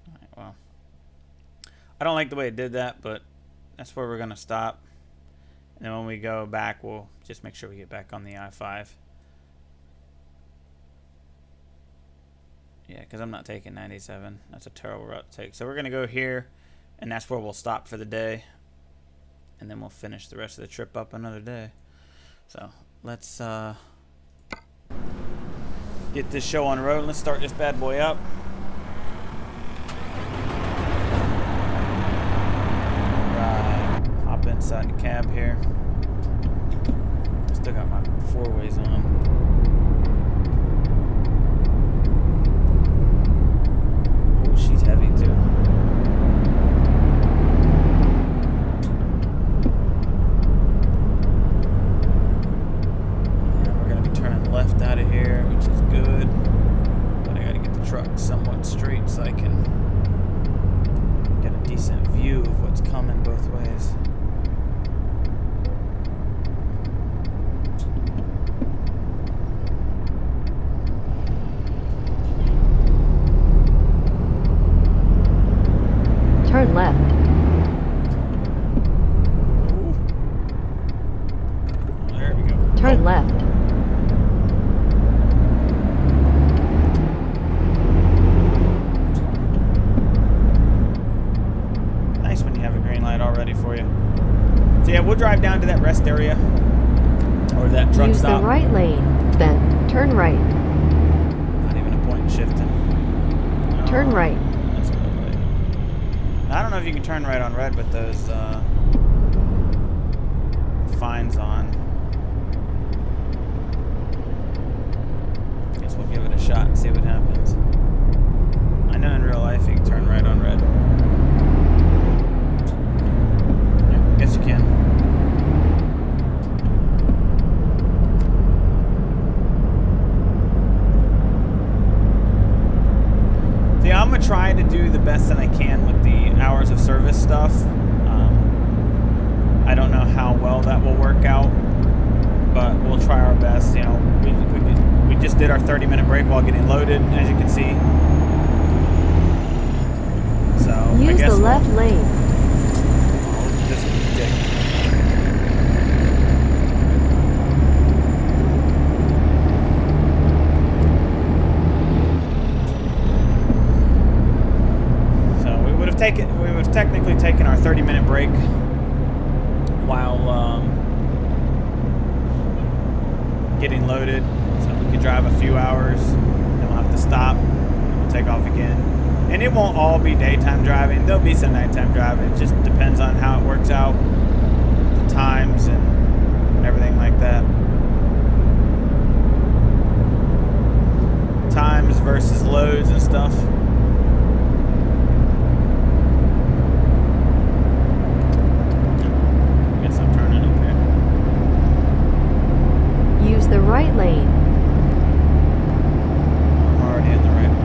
Alright, well. I don't like the way it did that, but that's where we're gonna stop. And then when we go back, we'll just make sure we get back on the I-5. Yeah, because I'm not taking 97. That's a terrible route to take. So we're going to go here, and that's where we'll stop for the day. and then we'll finish the rest of the trip up another day. So let's get this show on the road. Let's start this bad boy up. Right, hop inside the cab here. Still got my 4-ways on. Oh, she's heavy too. Left out of here, which is good, but I gotta get the truck somewhat straight so I can get a decent view of what's coming both ways. Turn left. Ooh. There we go. Turn left. Already for you. So yeah, we'll drive down to that rest area or that truck Use stop. the right lane, then turn right. Not even a point in shifting. Turn right. That's a little late. Now, I don't know if you can turn right on red with those fines on. Guess we'll give it a shot and see what happens. I know in real life you can turn right on red. Yes, you can. So yeah, I'm gonna try to do the best that I can with the hours of service stuff. I don't know how well that will work out, but we'll try our best. You know, we just did our 30-minute break while getting loaded, as you can see. So Use I guess the left lane. This dick. So we would have technically taken our 30-minute break while getting loaded, so we could drive a few hours, then we'll have to stop, and we'll take off again. And it won't all be daytime driving. There'll be some nighttime driving. It just depends on how it works out, the times and everything like that. Times versus loads and stuff. I guess I'm turning up here. Use the right lane. I'm already in the right lane.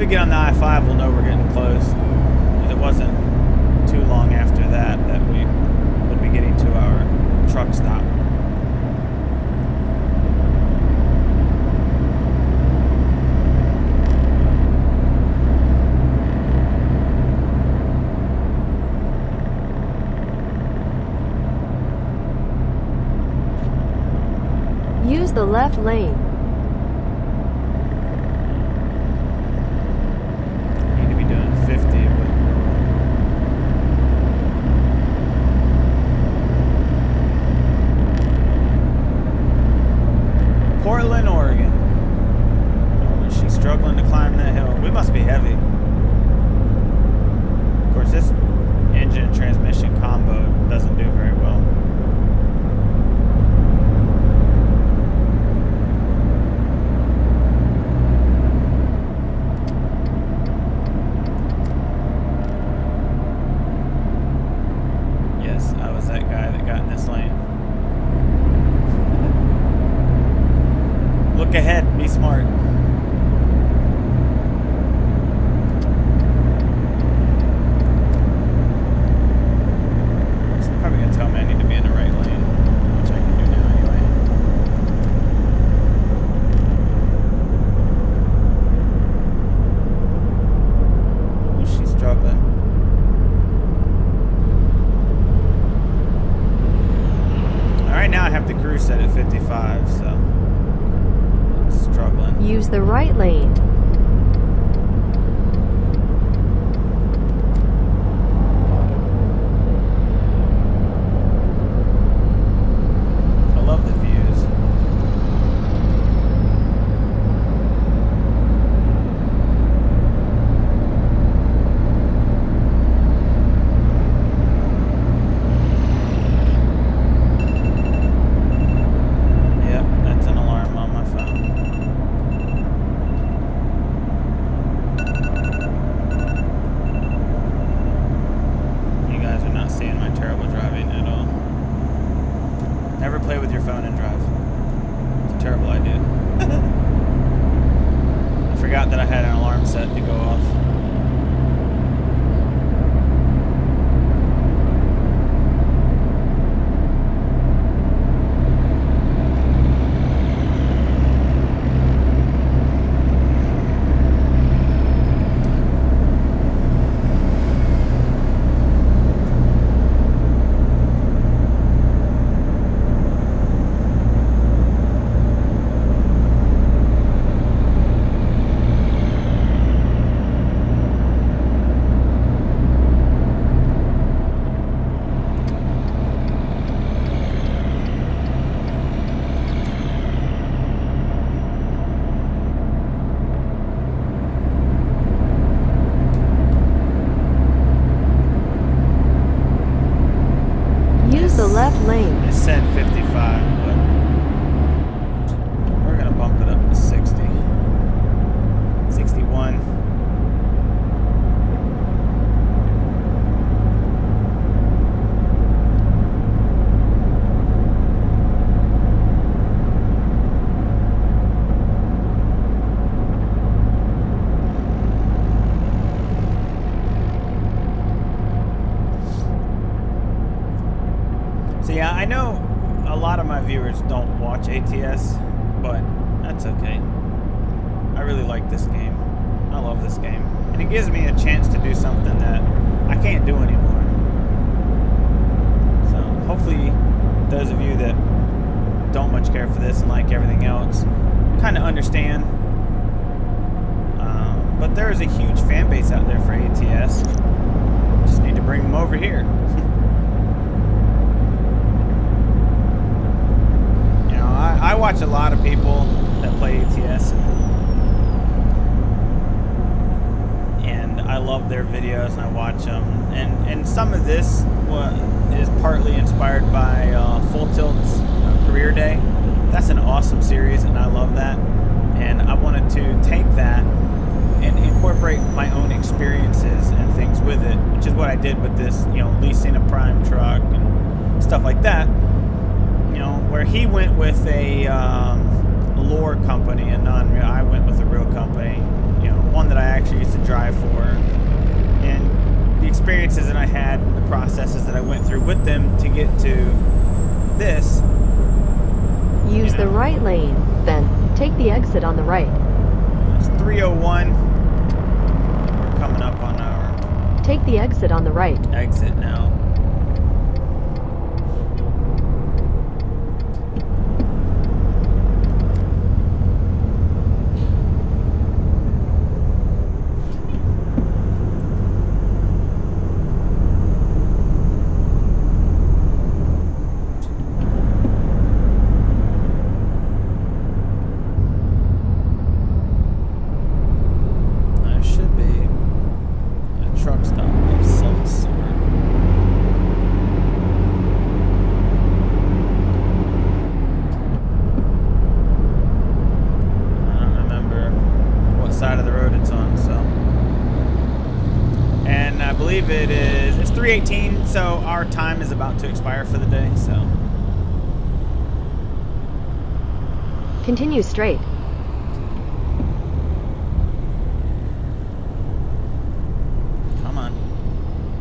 Get on the I-5, we'll know we're getting close. It wasn't too long after that we would be getting to our truck stop. Use the left lane. Need to be doing 50. Portland, Oregon. Oh, is she struggling to climb that hill? We must be heavy. Of course, this engine and transmission combo doesn't do very well. I know a lot of my viewers don't watch ATS, but that's okay. I really like this game. I love this game. And it gives me a chance to do something that I can't do anymore. So hopefully those of you that don't much care for this and like everything else kind of understand. But there is a huge fan base out there for ATS. Just need to bring them over here. You know, I watch a lot of people that play ATS, and I love their videos and I watch them. And some of this is partly inspired by Full Tilt's Career Day. That's an awesome series, and I love that. And I wanted to take that and incorporate my own experiences and things with it, which is what I did with this, you know, leasing a prime truck and stuff like that. You know, where he went with a lure company and non-real, I went with a real company, you know, one that I actually used to drive for. And the experiences that I had, the processes that I went through with them to get to this. Use the right lane, then take the exit on the right. It's 301. We're coming up on our Take the exit on the right. exit now. It's 3:18, so our time is about to expire for the day, so. Continue straight. Come on.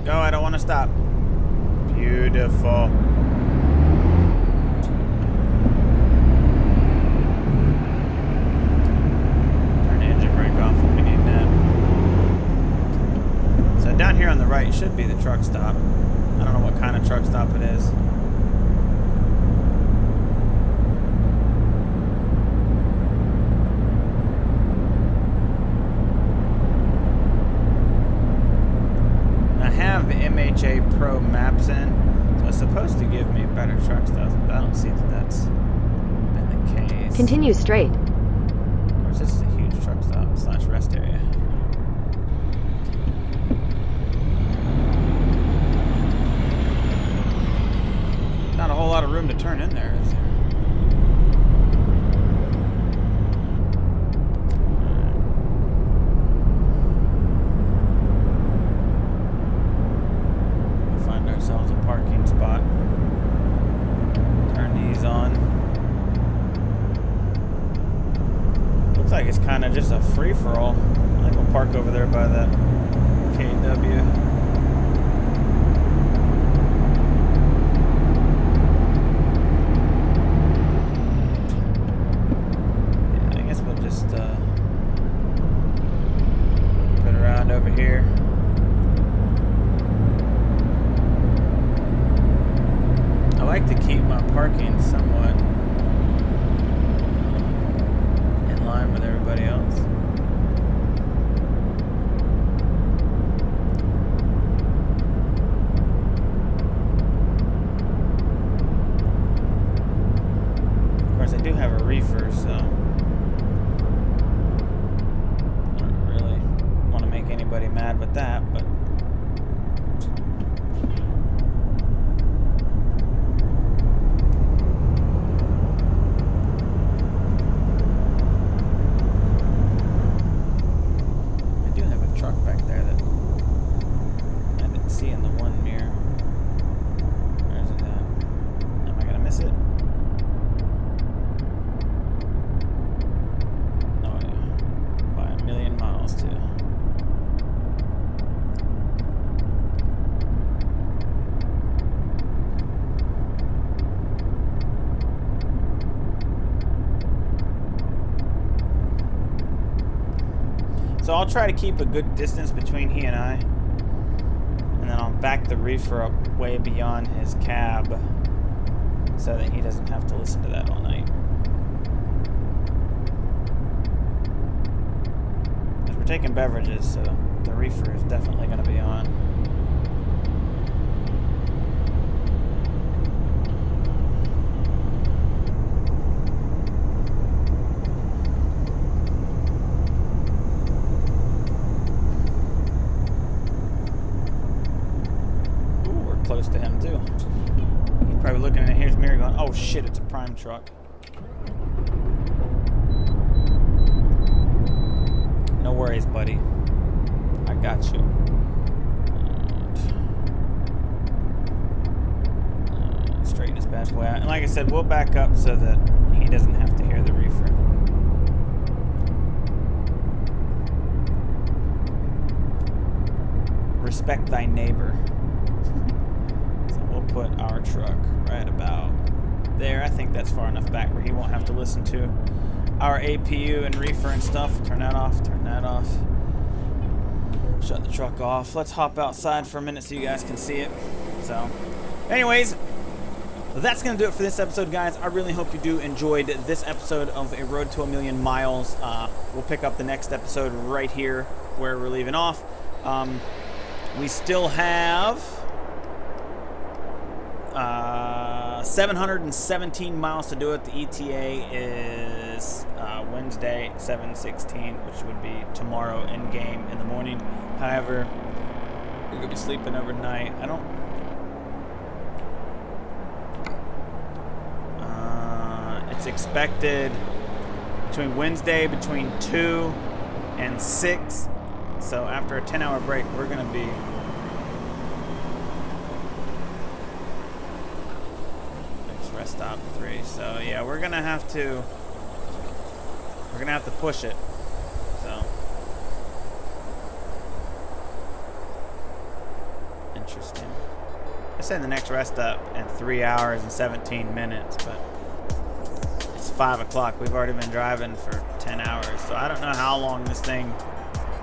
Go, I don't want to stop. Beautiful. Turn the engine brake off when we need that. So down here on the right should be the truck stop. I don't know what kind of truck stop it is. I have MHA Pro maps in, so it's supposed to give me better truck stuff, but I don't see that that's been the case. Continue straight. Of course, this is a huge truck stop / rest area. Not a whole lot of room to turn in there, is there? We'll find ourselves a parking spot. Turn these on. Looks like it's kind of just a free-for-all. I think we'll park over there by that KW. Put around over here. I like to keep my parking somewhat in line with everybody else. Of course, I do have a reefer, so anybody mad with that, but I do have a truck back there that I didn't see in the one mirror. Where is it at? Am I gonna miss it? Oh yeah, by a million miles too. So I'll try to keep a good distance between he and I. And then I'll back the reefer up way beyond his cab so that he doesn't have to listen to that all night. Because we're taking beverages, so the reefer is definitely going to be on. Close to him too. He's probably looking at his mirror going, oh shit, it's a prime truck. No worries, buddy. I got you. Straighten this bad boy out. And like I said, we'll back up so that he doesn't have to hear the reefer. Respect thy neighbor. Put our truck right about there. I think that's far enough back where he won't have to listen to our APU and reefer and stuff. Turn that off, turn that off. Shut the truck off. Let's hop outside for a minute so you guys can see it. So, anyways, that's going to do it for this episode, guys. I really hope you do enjoyed this episode of A Road to a Million Miles. We'll pick up the next episode right here where we're leaving off. We still have 717 miles to do it. The ETA is Wednesday, 7/16, which would be tomorrow in game in the morning. However, we're gonna be sleeping overnight. It's expected between Wednesday between 2 and 6. So after a 10-hour break, we're gonna be rest stop 3. So yeah, we're gonna have to push it. So interesting. I said the next rest stop in 3 hours and 17 minutes, but it's 5 o'clock. We've already been driving for 10 hours, so I don't know how long this thing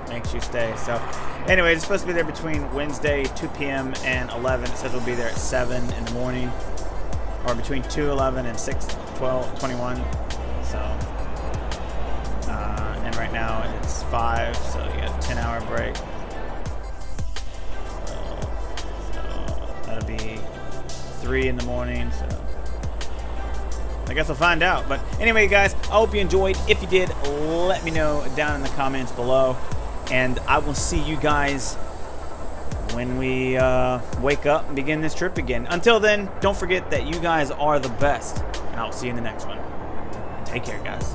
makes you stay. So anyway, it's supposed to be there between Wednesday 2 p.m. and 11. It says we'll be there at 7 in the morning, or between 2:11 and 6:21. So and right now it's 5, so you got a 10-hour break. So that'll be 3 in the morning. So I guess we'll find out. But anyway, guys, I hope you enjoyed. If you did, let me know down in the comments below, and I will see you guys when we wake up and begin this trip again. Until then, don't forget that you guys are the best, and I'll see you in the next one. Take care, guys.